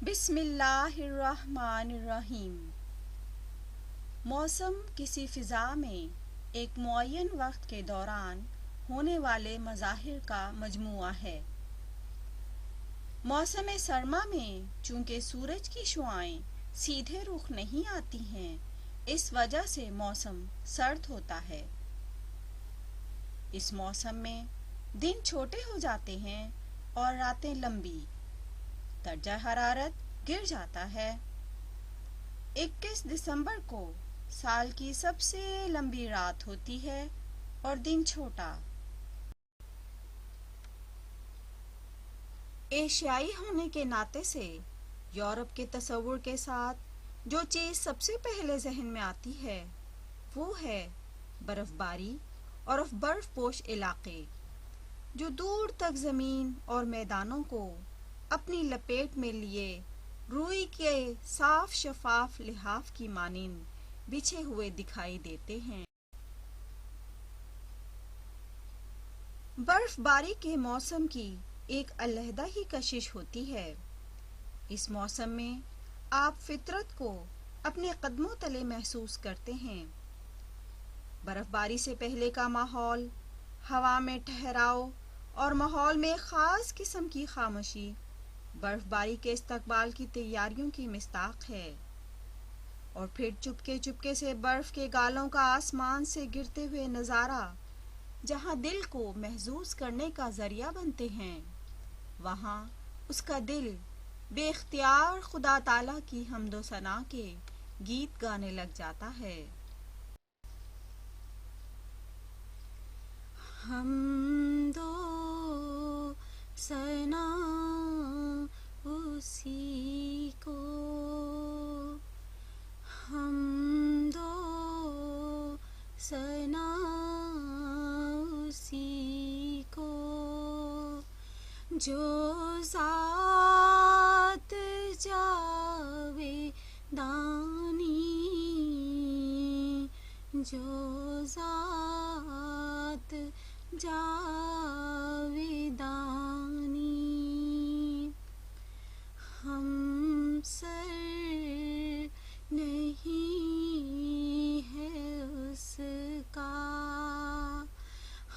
بسم اللہ الرحمن الرحیم۔ موسم کسی فضا میں ایک معین وقت کے دوران ہونے والے مظاہر کا مجموعہ ہے۔ موسم سرما میں چونکہ سورج کی شعاعیں سیدھے رخ نہیں آتی ہیں، اس وجہ سے موسم سرد ہوتا ہے۔ اس موسم میں دن چھوٹے ہو جاتے ہیں اور راتیں لمبی، درجہ حرارت گر جاتا ہے۔ 21 دسمبر کو سال کی سب سے لمبی رات ہوتی ہے اور دن چھوٹا۔ ایشیائی ہونے کے ناطے سے یورپ کے تصور کے ساتھ جو چیز سب سے پہلے ذہن میں آتی ہے وہ ہے برف باری اور برف پوش علاقے جو دور تک زمین اور میدانوں کو اپنی لپیٹ میں لیے روئی کے صاف شفاف لحاف کی مانند بچھے ہوئے دکھائی دیتے ہیں۔ برف باری کے موسم کی ایک علیحدہ ہی کشش ہوتی ہے۔ اس موسم میں آپ فطرت کو اپنے قدموں تلے محسوس کرتے ہیں۔ برف باری سے پہلے کا ماحول، ہوا میں ٹھہراؤ اور ماحول میں خاص قسم کی خاموشی برف باری کے استقبال کی تیاریوں کی مصداق ہے، اور پھر چپکے سے برف کے گالوں کا آسمان سے گرتے ہوئے نظارہ جہاں دل کو محظوظ کرنے کا ذریعہ بنتے ہیں، وہاں اس کا دل بے اختیار خدا تعالیٰ کی حمد و ثنا کے گیت گانے لگ جاتا ہے۔ حمد و ثنا اسی کو، حمد و ثنا اسی کو، جو ذات جاویدانی، جو ذات جاویدانی، ہم سر نہیں ہے اس کا،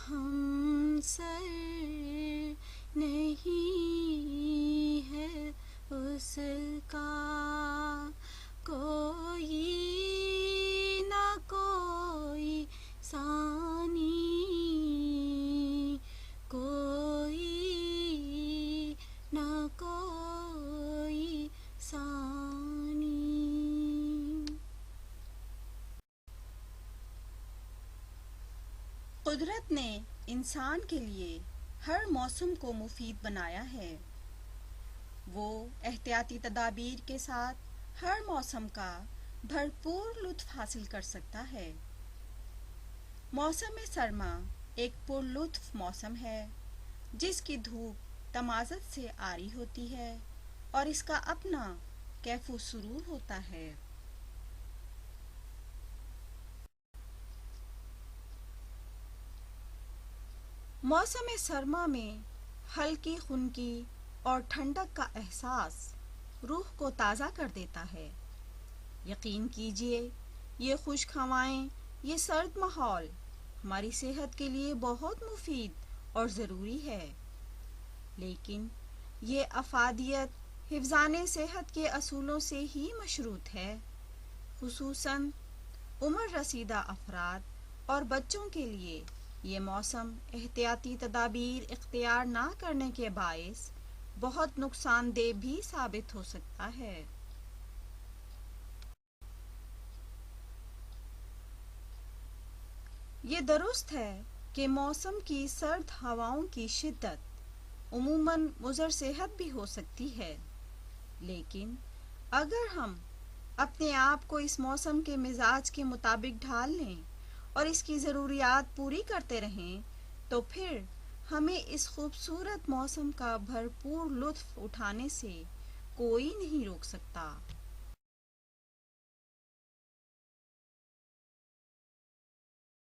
ہم سر نہیں ہے اس کا، کوئی نہ کوئی ثانی، کوئی نہ کوئی ثانی۔ قدرت نے انسان کے لیے ہر موسم کو مفید بنایا ہے۔ وہ احتیاطی تدابیر کے ساتھ ہر موسم کا بھرپور لطف حاصل کر سکتا ہے۔ موسم سرما ایک پر لطف موسم ہے جس کی دھوپ تمازت سے عاری ہوتی ہے اور اس کا اپنا کیف و سرور ہوتا ہے۔ موسم سرما میں ہلکی خنکی اور ٹھنڈک کا احساس روح کو تازہ کر دیتا ہے۔ یقین کیجئے یہ خشک ہوائیں، یہ سرد ماحول ہماری صحت کے لیے بہت مفید اور ضروری ہے، لیکن یہ افادیت حفظان صحت کے اصولوں سے ہی مشروط ہے، خصوصاً عمر رسیدہ افراد اور بچوں کے لیے یہ موسم احتیاطی تدابیر اختیار نہ کرنے کے باعث بہت نقصان دہ بھی ثابت ہو سکتا ہے۔ یہ درست ہے کہ موسم کی سرد ہواؤں کی شدت عموماً مضر صحت بھی ہو سکتی ہے، لیکن اگر ہم اپنے آپ کو اس موسم کے مزاج کے مطابق ڈھال لیں اور اس کی ضروریات پوری کرتے رہیں تو پھر ہمیں اس خوبصورت موسم کا بھرپور لطف اٹھانے سے کوئی نہیں روک سکتا۔